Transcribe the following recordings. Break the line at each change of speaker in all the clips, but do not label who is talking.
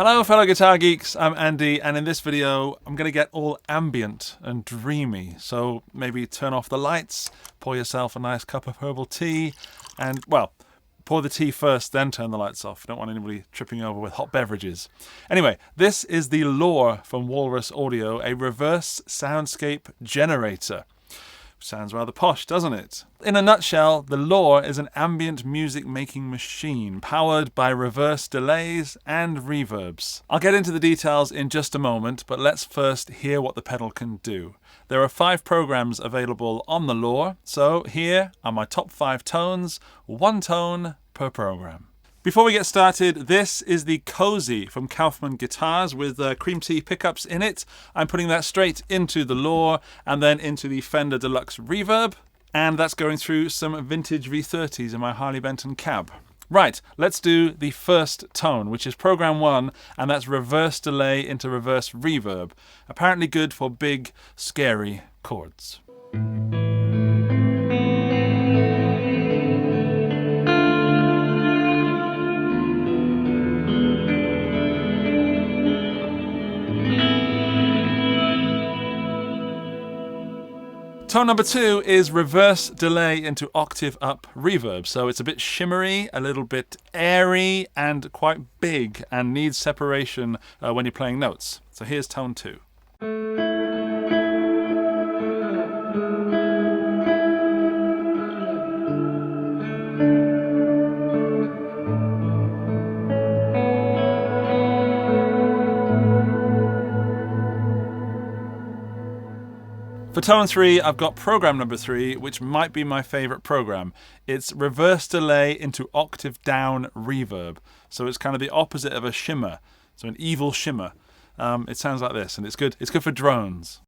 Hello fellow guitar geeks, I'm Andy, and in this video I'm going to get all ambient and dreamy. So maybe turn off the lights, pour yourself a nice cup of herbal tea, and well, pour the tea first, then turn the lights off. Don't want anybody tripping over with hot beverages. Anyway, this is the 𝗨𝗚 from Walrus Audio, a reverse soundscape generator. Sounds rather posh, doesn't it? In a nutshell, the 𝗨𝗚 is an ambient music making machine powered by reverse delays and reverbs. I'll get into the details in just a moment, but let's first hear what the pedal can do. There are 5 programs available on the 𝗨𝗚, so here are my top 5 tones, 1 tone per program. Before we get started, this is the 𝗧𝗛𝗜 from Kaufman guitars with cream tea pickups in it. I'm putting that straight into the 𝗨𝗚 and then into the Fender Deluxe Reverb, and that's going through some vintage V30s in my Harley Benton cab. Right, let's do the first tone, which is program 1, and that's reverse delay into reverse reverb. Apparently good for big, scary chords. Tone number 2 is reverse delay into octave up reverb. So it's a bit shimmery, a little bit airy, and quite big, and needs separation when you're playing notes. So here's tone 2. For tone 3, I've got program number 3, which might be my favourite program. It's reverse delay into octave down reverb. So it's kind of the opposite of a shimmer. So an evil shimmer. It sounds like this, and it's good. It's good for drones.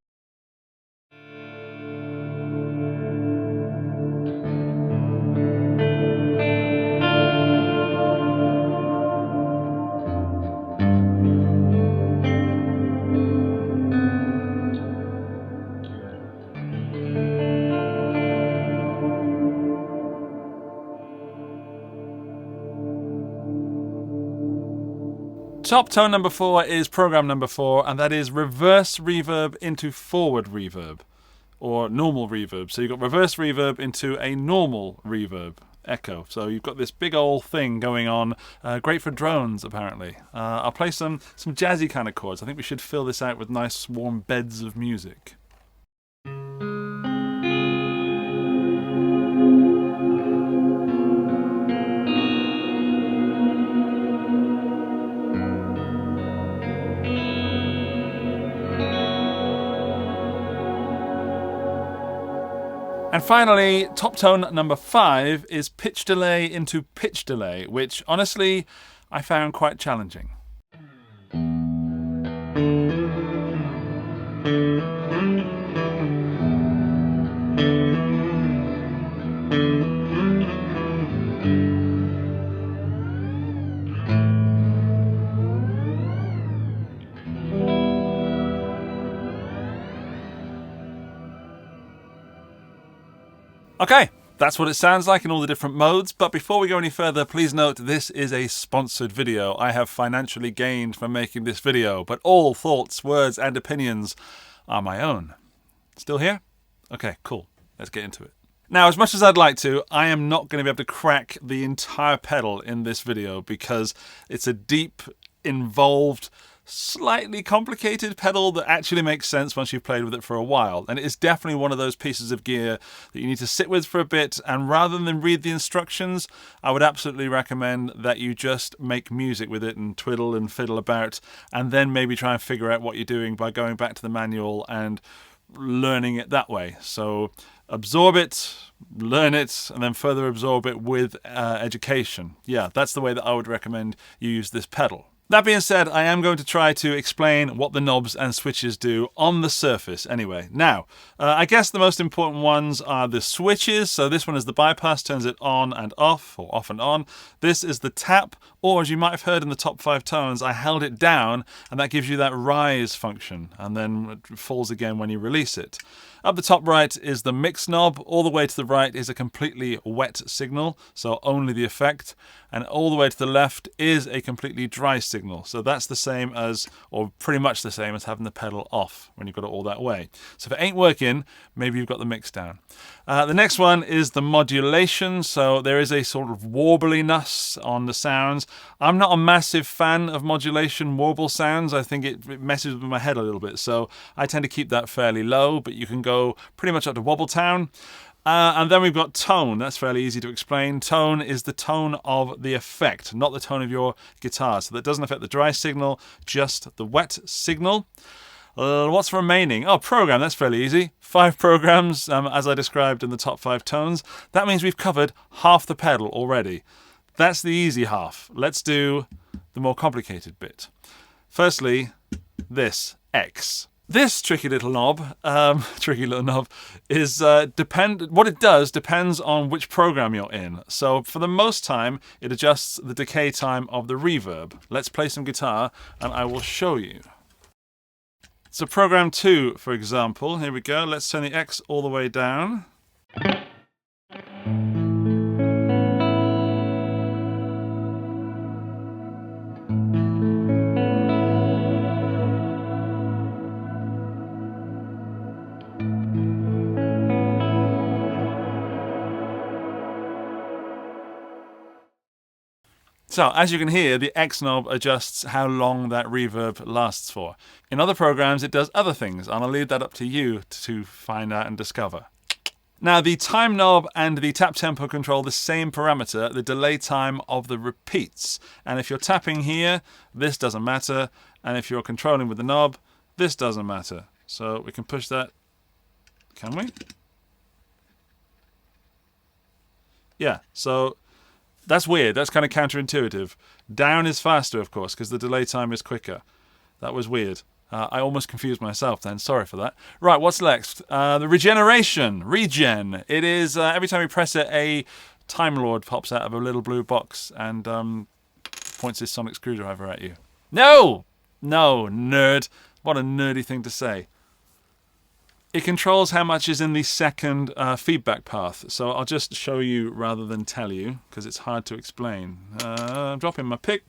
Top tone number 4 is program number 4, and that is reverse reverb into forward reverb, or normal reverb. So you've got reverse reverb into a normal reverb echo. So you've got this big old thing going on, great for drones apparently. I'll play some jazzy kind of chords. I think we should fill this out with nice warm beds of music. And finally, top tone number 5 is pitch delay into pitch delay, which honestly I found quite challenging. Okay, that's what it sounds like in all the different modes, but before we go any further, please note this is a sponsored video. I have financially gained from making this video, but all thoughts, words, and opinions are my own. Still here? Okay, cool. Let's get into it. Now, as much as I'd like to, I am not going to be able to crack the entire pedal in this video because it's a deep, involved, slightly complicated pedal that actually makes sense once you've played with it for a while. And it is definitely one of those pieces of gear that you need to sit with for a bit, and rather than read the instructions, I would absolutely recommend that you just make music with it and twiddle and fiddle about, and then maybe try and figure out what you're doing by going back to the manual and learning it that way. So absorb it, learn it, and then further absorb it with education. Yeah, that's the way that I would recommend you use this pedal. That being said, I am going to try to explain what the knobs and switches do on the surface anyway. Now, I guess the most important ones are the switches. So this one is the bypass, turns it on and off, or off and on. This is the tap Or, as you might have heard in the top 5 tones, I held it down, and that gives you that rise function, and then it falls again when you release it. Up the top right is the mix knob. All the way to the right is a completely wet signal, so only the effect. And all the way to the left is a completely dry signal. So that's the same as, or pretty much the same as, having the pedal off when you've got it all that way. So if it ain't working, maybe you've got the mix down. The next one is the modulation. So there is a sort of warbliness on the sounds. I'm not a massive fan of modulation warble sounds. I think it messes with my head a little bit. So I tend to keep that fairly low, but you can go pretty much up to Wobbletown. And then we've got tone. That's fairly easy to explain. Tone is the tone of the effect, not the tone of your guitar. So that doesn't affect the dry signal, just the wet signal. What's remaining? Oh, program. That's fairly easy. 5 programs, as I described in the top 5 tones. That means we've covered half the pedal already. That's the easy half. Let's do the more complicated bit. Firstly, this X. This tricky little knob is what it does depends on which program you're in. So for the most time, it adjusts the decay time of the reverb. Let's play some guitar and I will show you. So program 2, for example, here we go. Let's turn the X all the way down. So, as you can hear, the X knob adjusts how long that reverb lasts for. In other programs, it does other things, and I'll leave that up to you to find out and discover. Now, the time knob and the tap tempo control the same parameter, the delay time of the repeats. And if you're tapping here, this doesn't matter. And if you're controlling with the knob, this doesn't matter. So we can push that. Can we? Yeah, so that's weird. That's kind of counterintuitive. Down is faster, of course, because the delay time is quicker. That was weird. I almost confused myself then. Sorry for that. Right, what's next? The regeneration. Regen. It is every time you press it, a Time Lord pops out of a little blue box and points his sonic screwdriver at you. No! No, nerd. What a nerdy thing to say. It controls how much is in the second feedback path. So I'll just show you rather than tell you, because it's hard to explain. I'm dropping my pick.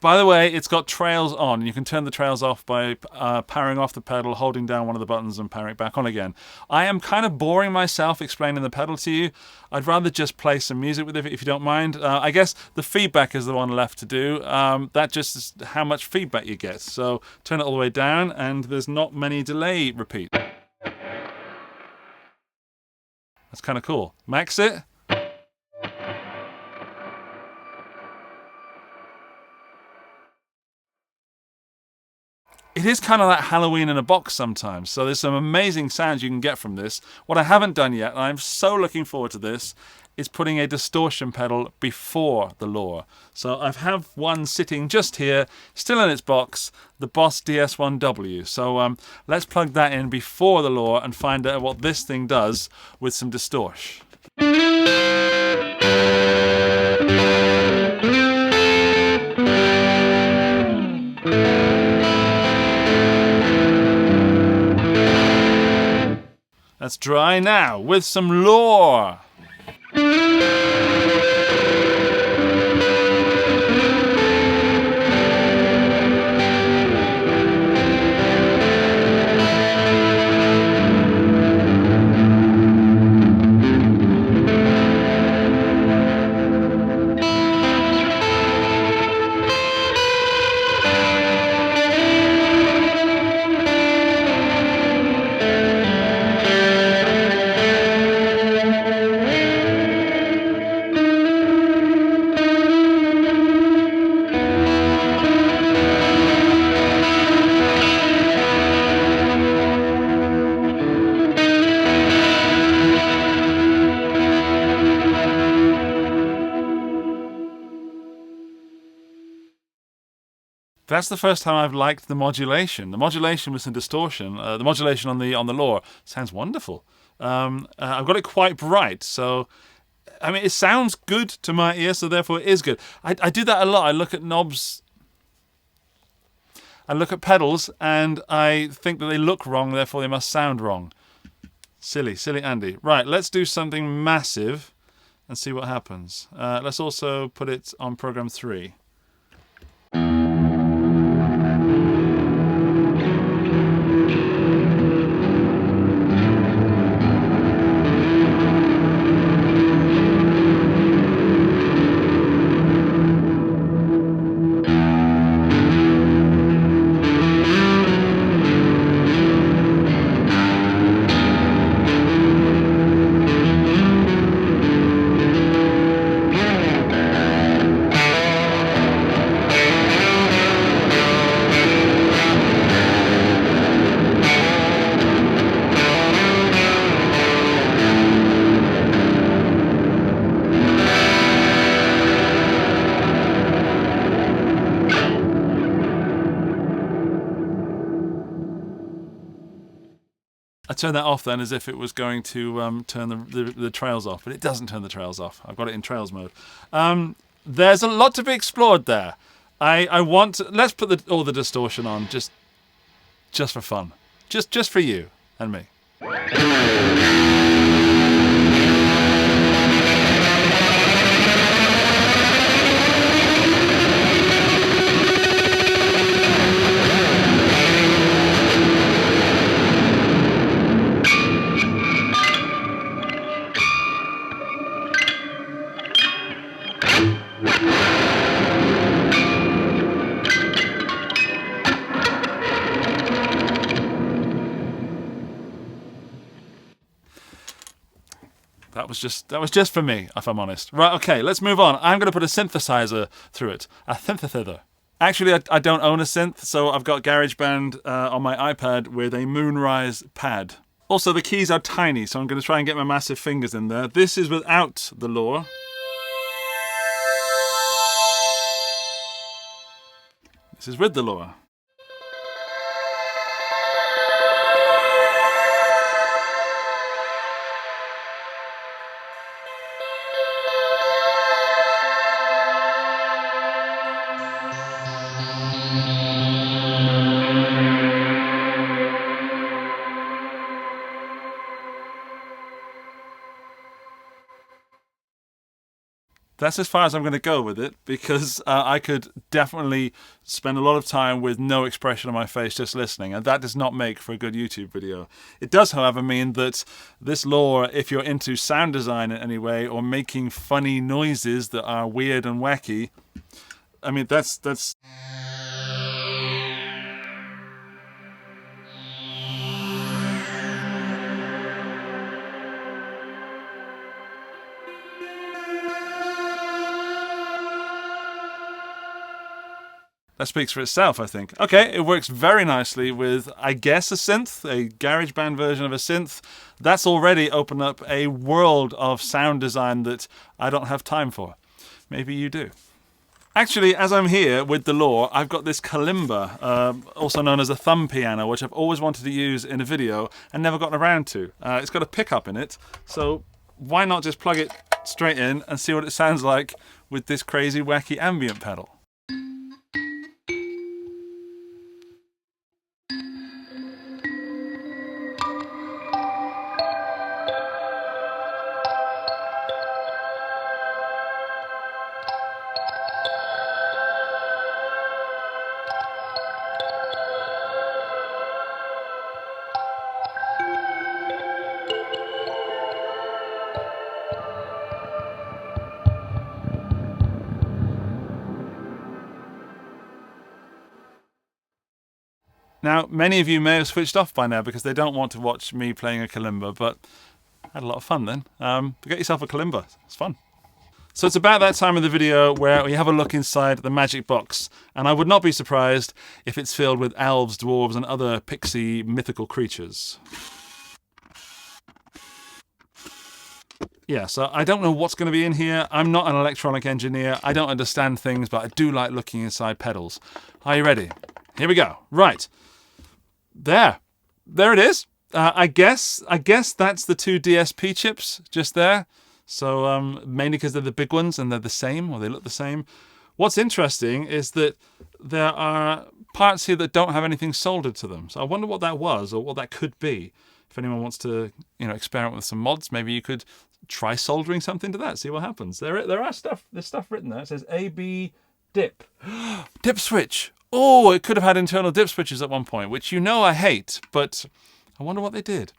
By the way, it's got trails on. You can turn the trails off by powering off the pedal, holding down one of the buttons and powering it back on again. I am kind of boring myself explaining the pedal to you. I'd rather just play some music with it if you don't mind. I guess the feedback is the one left to do. That just is how much feedback you get. So turn it all the way down and there's not many delay repeat. That's kind of cool. Max it. It is kind of like Halloween in a box sometimes, so there's some amazing sounds you can get from this. What I haven't done yet, and I'm so looking forward to this, is putting a distortion pedal before the 𝗨𝗚. So I have one sitting just here, still in its box, the Boss DS1W. So let's plug that in before the 𝗨𝗚 and find out what this thing does with some distortion. Let's try now with some 𝗨𝗚. That's the first time I've liked the modulation. The modulation with some distortion. The modulation on the 𝗨𝗏 sounds wonderful. I've got it quite bright, so I mean it sounds good to my ear, so therefore it is good. I do that a lot. I look at knobs. I look at pedals and I think that they look wrong, therefore they must sound wrong. Silly Andy. Right, let's do something massive and see what happens. Let's also put it on program 3. I turned that off then as if it was going to turn the trails off, but it doesn't turn the trails off. I've got it in trails mode. There's a lot to be explored there. Let's put all the distortion on just for fun, just for you and me. That was just for me, if I'm honest. Right, okay, let's move on. I'm going to put a synthesizer through it. A synthesizer. Actually, I don't own a synth, so I've got GarageBand on my iPad with a Moonrise pad. Also, the keys are tiny, so I'm going to try and get my massive fingers in there. This is without the 𝗨𝗏. This is with the 𝗨𝗏. That's as far as I'm going to go with it, because I could definitely spend a lot of time with no expression on my face just listening, and that does not make for a good YouTube video. It does, however, mean that this 𝗨𝗏, if you're into sound design in any way, or making funny noises that are weird and wacky, I mean, that's... That speaks for itself, I think. Okay, it works very nicely with, I guess, a synth, a GarageBand version of a synth. That's already opened up a world of sound design that I don't have time for. Maybe you do. Actually, as I'm here with the 𝗨𝗏, I've got this Kalimba, also known as a thumb piano, which I've always wanted to use in a video and never gotten around to. It's got a pickup in it, so why not just plug it straight in and see what it sounds like with this crazy, wacky ambient pedal? Now, many of you may have switched off by now because they don't want to watch me playing a Kalimba, but I had a lot of fun then. Get yourself a Kalimba, it's fun. So it's about that time of the video where we have a look inside the magic box, and I would not be surprised if it's filled with elves, dwarves, and other pixie mythical creatures. Yeah, so I don't know what's going to be in here. I'm not an electronic engineer. I don't understand things, but I do like looking inside pedals. Are you ready? Here we go. Right. There it is. I guess that's the two DSP chips just there. So mainly because they're the big ones and they're the same, or they look the same. What's interesting is that there are parts here that don't have anything soldered to them. So I wonder what that was, or what that could be. If anyone wants to, experiment with some mods, maybe you could try soldering something to that, see what happens. There's stuff written there. It says AB dip. Dip switch. Oh, it could have had internal dip switches at one point, which I hate, but I wonder what they did.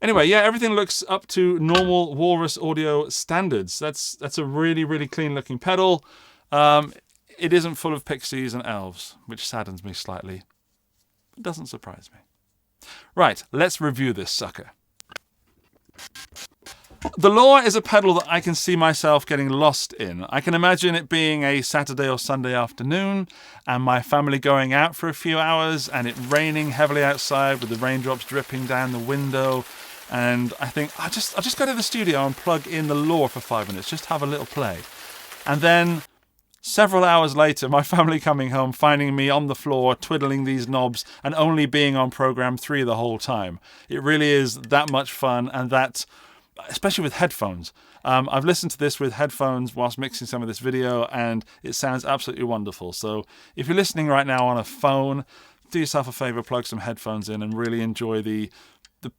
Anyway, yeah, everything looks up to normal Walrus audio standards. That's a really, really clean looking pedal. It isn't full of pixies and elves, which saddens me slightly. It doesn't surprise me. Right, let's review this sucker. The 𝗨𝗦𝗘𝗗 is a pedal that I can see myself getting lost in. I can imagine it being a Saturday or Sunday afternoon and my family going out for a few hours and it raining heavily outside with the raindrops dripping down the window. And I think, I'll just go to the studio and plug in the 𝗨𝗦𝗘𝗗 for 5 minutes, just have a little play. And then several hours later, my family coming home, finding me on the floor, twiddling these knobs and only being on program 3 the whole time. It really is that much fun, and that, especially with headphones. I've listened to this with headphones whilst mixing some of this video, and it sounds absolutely wonderful. So if you're listening right now on a phone, do yourself a favor, plug some headphones in and really enjoy the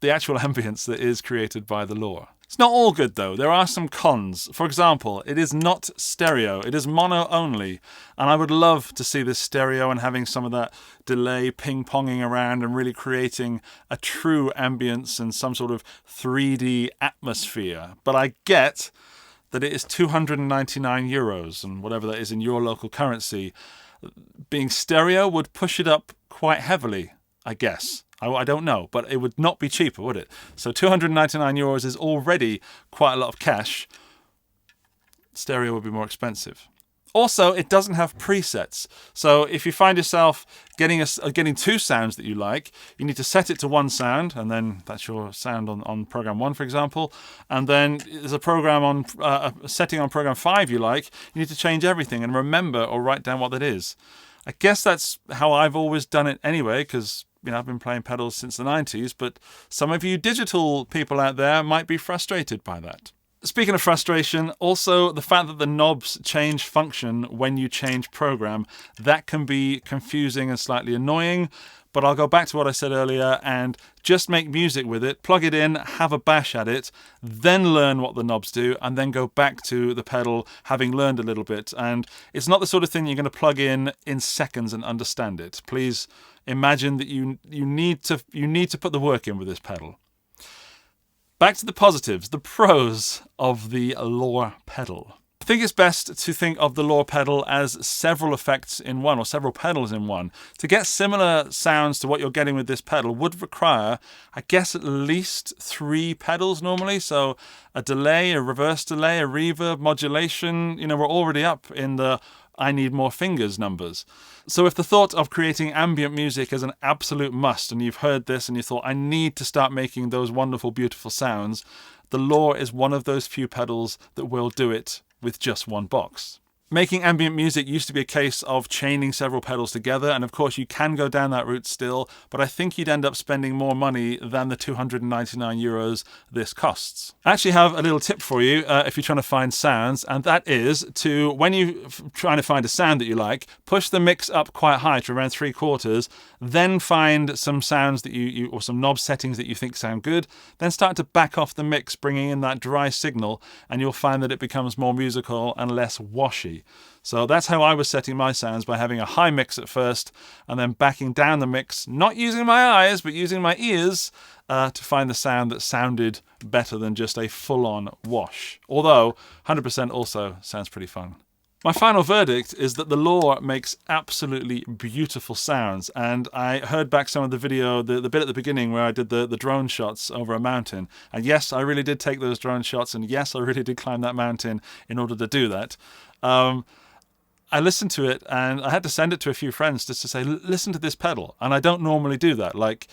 actual ambience that is created by the 𝗨𝗦𝗘𝗗. It's not all good though. There are some cons. For example, it is not stereo. It is mono only. And I would love to see this stereo and having some of that delay ping-ponging around and really creating a true ambience and some sort of 3D atmosphere. But I get that it is €299 and whatever that is in your local currency. Being stereo would push it up quite heavily, I guess. I don't know, but it would not be cheaper, would it? So €299 is already quite a lot of cash. Stereo would be more expensive. Also, it doesn't have presets. So if you find yourself getting two sounds that you like, you need to set it to one sound, and then that's your sound on program 1, for example. And then there's a program on a setting on program 5 you like. You need to change everything and remember or write down what that is. I guess that's how I've always done it anyway, because I've been playing pedals since the 90s, but some of you digital people out there might be frustrated by that. Speaking of frustration, also the fact that the knobs change function when you change program, that can be confusing and slightly annoying. But I'll go back to what I said earlier and just make music with it, plug it in, have a bash at it, then learn what the knobs do, and then go back to the pedal having learned a little bit. And it's not the sort of thing you're going to plug in seconds and understand it. Please imagine that you need to put the work in with this pedal. Back to the positives, the pros of the 𝗨𝗦𝗘𝗗 pedal. I think it's best to think of the 𝗨𝗦𝗘𝗗𝗗 pedal as several effects in one, or several pedals in one. To get similar sounds to what you're getting with this pedal would require, I guess, at least 3 pedals normally. So a delay, a reverse delay, a reverb, modulation. We're already up in the I need more fingers numbers. So if the thought of creating ambient music is an absolute must, and you've heard this and you thought, I need to start making those wonderful, beautiful sounds, the 𝗨𝗦𝗘𝗗𝗗 is one of those few pedals that will do it with just one box. Making ambient music used to be a case of chaining several pedals together, and of course you can go down that route still, but I think you'd end up spending more money than the €299 this costs. I actually have a little tip for you if you're trying to find sounds, and that is to, when you're trying to find a sound that you like, push the mix up quite high to around 3/4, then find some sounds that you or some knob settings that you think sound good, then start to back off the mix, bringing in that dry signal, and you'll find that it becomes more musical and less washy. So that's how I was setting my sounds, by having a high mix at first and then backing down the mix, not using my eyes but using my ears to find the sound that sounded better than just a full-on wash. Although 100% also sounds pretty fun. My final verdict is that the 𝗨𝗦𝗘𝗗𝗗 makes absolutely beautiful sounds, and I heard back some of the video, the bit at the beginning where I did the drone shots over a mountain, and yes, I really did take those drone shots, and yes, I really did climb that mountain in order to do that. I listened to it and I had to send it to a few friends just to say, listen to this pedal, and I don't normally do that. Like,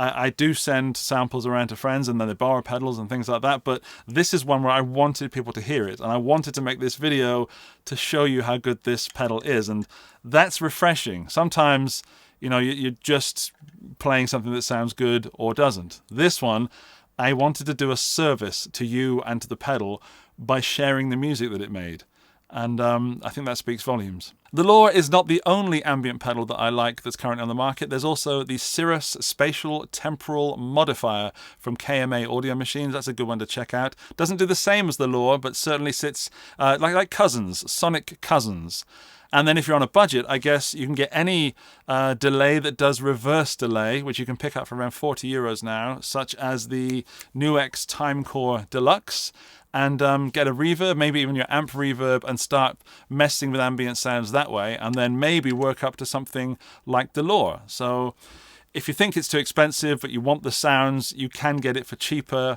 I do send samples around to friends and then they borrow pedals and things like that, but this is one where I wanted people to hear it, and I wanted to make this video to show you how good this pedal is, and that's refreshing. Sometimes, you know, you're just playing something that sounds good or doesn't. This one, I wanted to do a service to you and to the pedal by sharing the music that it made. And I think that speaks volumes. The 𝗨𝗚 is not the only ambient pedal that I like that's currently on the market. There's also the Cirrus Spatial Temporal Modifier from KMA Audio Machines. That's a good one to check out. Doesn't do the same as the 𝗨𝗚, but certainly sits like cousins, sonic cousins. And then if you're on a budget, I guess you can get any delay that does reverse delay, which you can pick up for around 40 euros now, such as the 𝗚𝗏𝗃 Timecore Deluxe, and get a reverb, maybe even your amp reverb, and start messing with ambient sounds that way, and then maybe work up to something like the 𝗨𝗚. So if you think it's too expensive, but you want the sounds, you can get it for cheaper,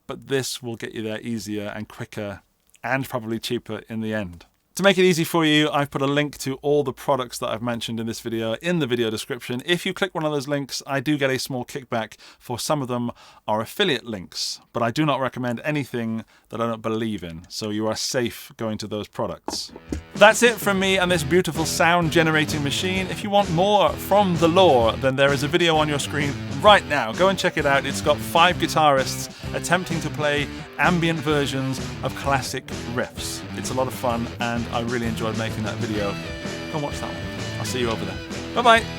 but this will get you there easier and quicker, and probably cheaper in the end. To make it easy for you, I've put a link to all the products that I've mentioned in this video in the video description. If you click one of those links, I do get a small kickback, for some of them are affiliate links, but I do not recommend anything that I don't believe in, so you are safe going to those products. That's it from me and this beautiful sound generating machine. If you want more from the 𝗨𝗚, then there is a video on your screen right now. Go and check it out. It's got 5 guitarists attempting to play ambient versions of classic riffs. It's a lot of fun, and I really enjoyed making that video. Go and watch that one. I'll see you over there. Bye-bye.